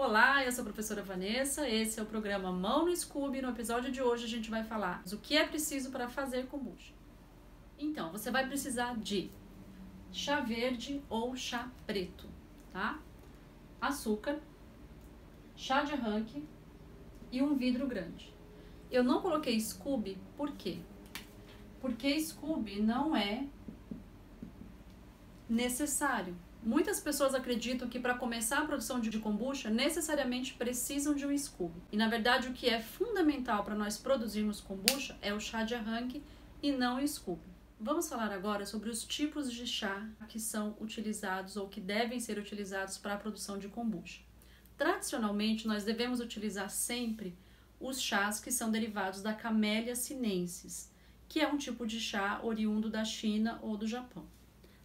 Olá, eu sou a professora Vanessa, esse é o programa Mão no Scooby. No episódio de hoje a gente vai falar o que é preciso para fazer kombucha. Então, você vai precisar de chá verde ou chá preto, tá? Açúcar, chá de arranque e um vidro grande. Eu não coloquei Scooby, por quê? Porque Scooby não é necessário. Muitas pessoas acreditam que para começar a produção de kombucha necessariamente precisam de um Scooby. E na verdade o que é fundamental para nós produzirmos kombucha é o chá de arranque e não o Scooby. Vamos falar agora sobre os tipos de chá que são utilizados ou que devem ser utilizados para a produção de kombucha. Tradicionalmente nós devemos utilizar sempre os chás que são derivados da Camellia sinensis, que é um tipo de chá oriundo da China ou do Japão.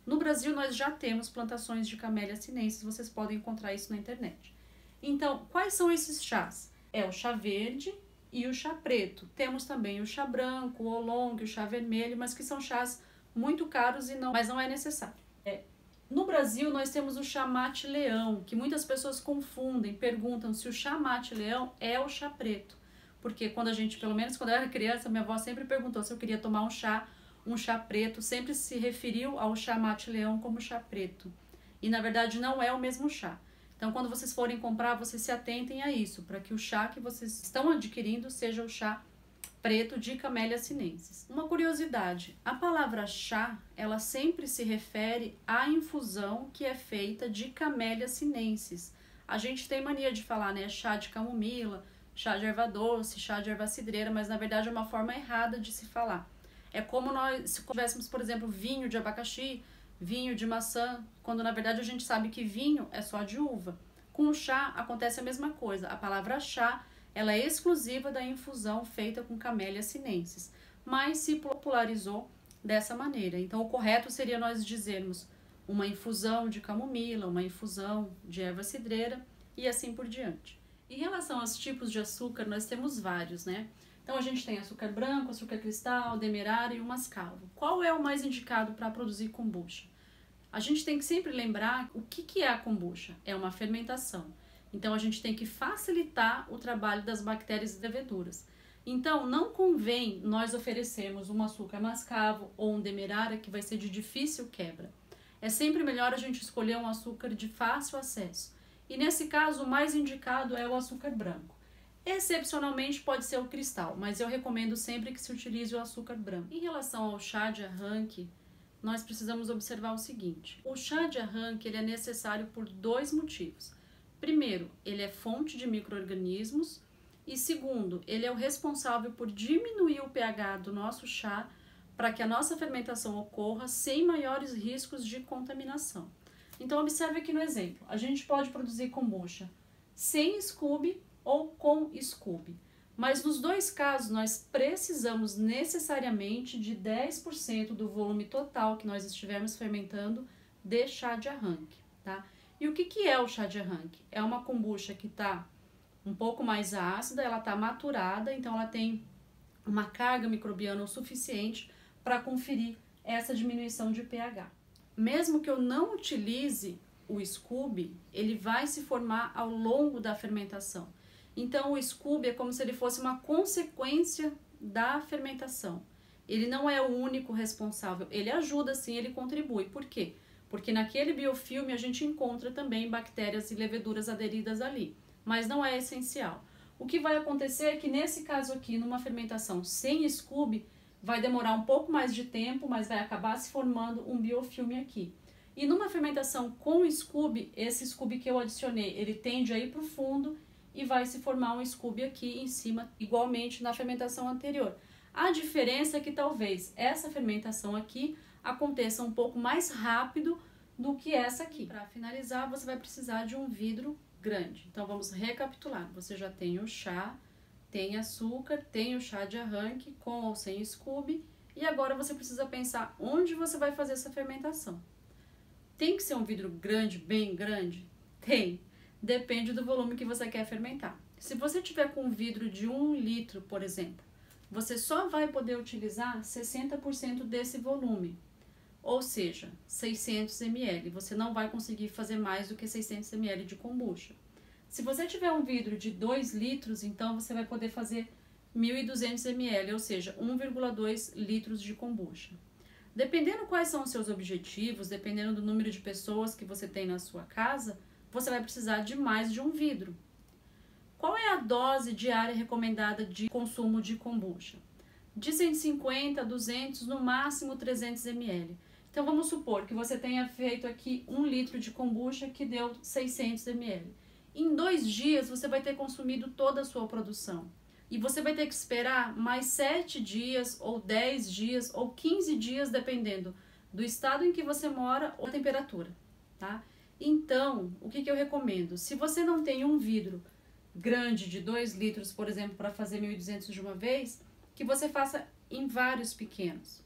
No Brasil, nós já temos plantações de Camellia sinensis, vocês podem encontrar isso na internet. Então, quais são esses chás? É o chá verde e o chá preto. Temos também o chá branco, o oolong, o chá vermelho, mas que são chás muito caros mas não é necessário. No Brasil, nós temos o chá mate-leão, que muitas pessoas confundem, perguntam se o chá mate-leão é o chá preto. Porque pelo menos quando eu era criança, minha avó sempre perguntou se eu queria tomar um chá preto, sempre se referiu ao chá mate-leão como chá preto. E na verdade não é o mesmo chá. Então quando vocês forem comprar, vocês se atentem a isso, para que o chá que vocês estão adquirindo seja o chá preto de Camellia sinensis. Uma curiosidade, a palavra chá, ela sempre se refere à infusão que é feita de Camellia sinensis. A gente tem mania de falar, né, chá de camomila, chá de erva doce, chá de erva cidreira, mas na verdade é uma forma errada de se falar. É como se tivéssemos, por exemplo, vinho de abacaxi, vinho de maçã, quando na verdade a gente sabe que vinho é só de uva. Com o chá acontece a mesma coisa. A palavra chá, ela é exclusiva da infusão feita com Camellia sinensis, mas se popularizou dessa maneira. Então o correto seria nós dizermos uma infusão de camomila, uma infusão de erva cidreira e assim por diante. Em relação aos tipos de açúcar, nós temos vários, né? Então a gente tem açúcar branco, açúcar cristal, demerara e o mascavo. Qual é o mais indicado para produzir kombucha? A gente tem que sempre lembrar o que é a kombucha. É uma fermentação. Então a gente tem que facilitar o trabalho das bactérias e leveduras. Então não convém nós oferecermos um açúcar mascavo ou um demerara que vai ser de difícil quebra. É sempre melhor a gente escolher um açúcar de fácil acesso. E nesse caso o mais indicado é o açúcar branco. Excepcionalmente pode ser o cristal, mas eu recomendo sempre que se utilize o açúcar branco. Em relação ao chá de arranque, nós precisamos observar o seguinte. O chá de arranque ele é necessário por dois motivos. Primeiro, ele é fonte de micro-organismos e segundo, ele é o responsável por diminuir o pH do nosso chá para que a nossa fermentação ocorra sem maiores riscos de contaminação. Então observe aqui no exemplo. A gente pode produzir kombucha sem Scooby ou com Scooby. Mas nos dois casos nós precisamos necessariamente de 10% do volume total que nós estivermos fermentando de chá de arranque, tá? E o que é o chá de arranque? É uma kombucha que está um pouco mais ácida, ela está maturada, então ela tem uma carga microbiana o suficiente para conferir essa diminuição de pH. Mesmo que eu não utilize o Scooby, ele vai se formar ao longo da fermentação. Então o Scooby é como se ele fosse uma consequência da fermentação. Ele não é o único responsável, ele ajuda sim, ele contribui. Por quê? Porque naquele biofilme a gente encontra também bactérias e leveduras aderidas ali, mas não é essencial. O que vai acontecer é que nesse caso aqui, numa fermentação sem Scooby, vai demorar um pouco mais de tempo, mas vai acabar se formando um biofilme aqui. E numa fermentação com Scooby, esse Scooby que eu adicionei, ele tende a ir para o fundo e vai se formar um Scooby aqui em cima, igualmente na fermentação anterior. A diferença é que talvez essa fermentação aqui aconteça um pouco mais rápido do que essa aqui. Para finalizar, você vai precisar de um vidro grande. Então vamos recapitular. Você já tem o chá, tem açúcar, tem o chá de arranque com ou sem Scooby e agora você precisa pensar onde você vai fazer essa fermentação. Tem que ser um vidro grande, bem grande? Tem. Depende do volume que você quer fermentar. Se você tiver com um vidro de 1 litro, por exemplo, você só vai poder utilizar 60% desse volume, ou seja, 600 ml. Você não vai conseguir fazer mais do que 600 ml de kombucha. Se você tiver um vidro de 2 litros, então você vai poder fazer 1.200 ml, ou seja, 1,2 litros de kombucha. Dependendo quais são os seus objetivos, dependendo do número de pessoas que você tem na sua casa, você vai precisar de mais de um vidro. Qual é a dose diária recomendada de consumo de kombucha? De 150 a 200, no máximo 300 ml. Então vamos supor que você tenha feito aqui 1 litro de kombucha que deu 600 ml. Em 2 dias você vai ter consumido toda a sua produção. E você vai ter que esperar mais 7 dias, ou 10 dias, ou 15 dias, dependendo do estado em que você mora ou da temperatura, tá? Então, o que eu recomendo? Se você não tem um vidro grande de 2 litros, por exemplo, para fazer 1.200 de uma vez, que você faça em vários pequenos.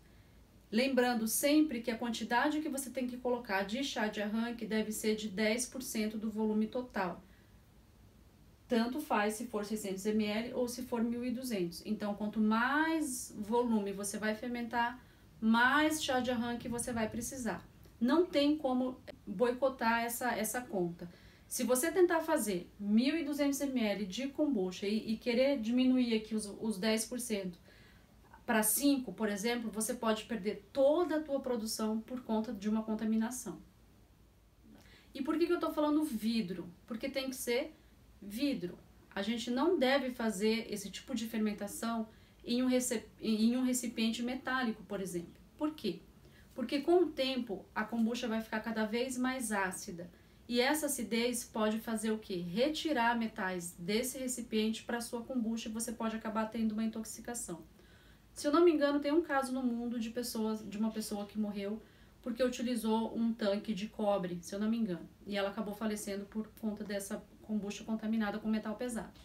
Lembrando sempre que a quantidade que você tem que colocar de chá de arranque deve ser de 10% do volume total. Tanto faz se for 600 ml ou se for 1.200. Então, quanto mais volume você vai fermentar, mais chá de arranque você vai precisar. Não tem como boicotar essa conta. Se você tentar fazer 1.200 ml de kombucha e querer diminuir aqui os 10% para 5%, por exemplo, você pode perder toda a tua produção por conta de uma contaminação. E por que eu estou falando vidro? Porque tem que ser vidro. A gente não deve fazer esse tipo de fermentação em um recipiente metálico, por exemplo. Por quê? Porque com o tempo a kombucha vai ficar cada vez mais ácida. E essa acidez pode fazer o quê? Retirar metais desse recipiente para a sua kombucha e você pode acabar tendo uma intoxicação. Se eu não me engano, tem um caso no mundo de uma pessoa que morreu porque utilizou um tanque de cobre, se eu não me engano. E ela acabou falecendo por conta dessa kombucha contaminada com metal pesado.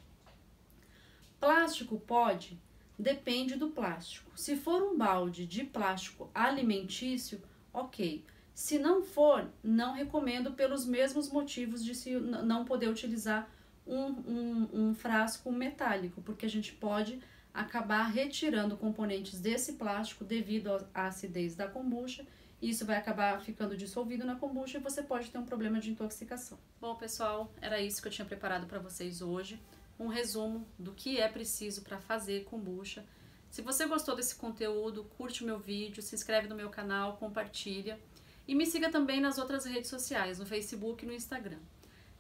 Plástico pode? Depende do plástico. Se for um balde de plástico alimentício, ok. Se não for, não recomendo pelos mesmos motivos de se não poder utilizar um frasco metálico, porque a gente pode acabar retirando componentes desse plástico devido à acidez da kombucha. Isso vai acabar ficando dissolvido na kombucha e você pode ter um problema de intoxicação. Bom, pessoal, era isso que eu tinha preparado para vocês hoje. Um resumo do que é preciso para fazer kombucha. Se você gostou desse conteúdo, curte o meu vídeo, se inscreve no meu canal, compartilha. E me siga também nas outras redes sociais, no Facebook e no Instagram.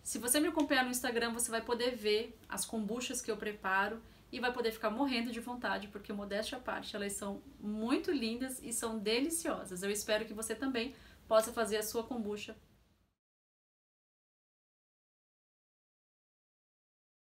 Se você me acompanhar no Instagram, você vai poder ver as kombuchas que eu preparo e vai poder ficar morrendo de vontade, porque, modéstia à parte, elas são muito lindas e são deliciosas. Eu espero que você também possa fazer a sua kombucha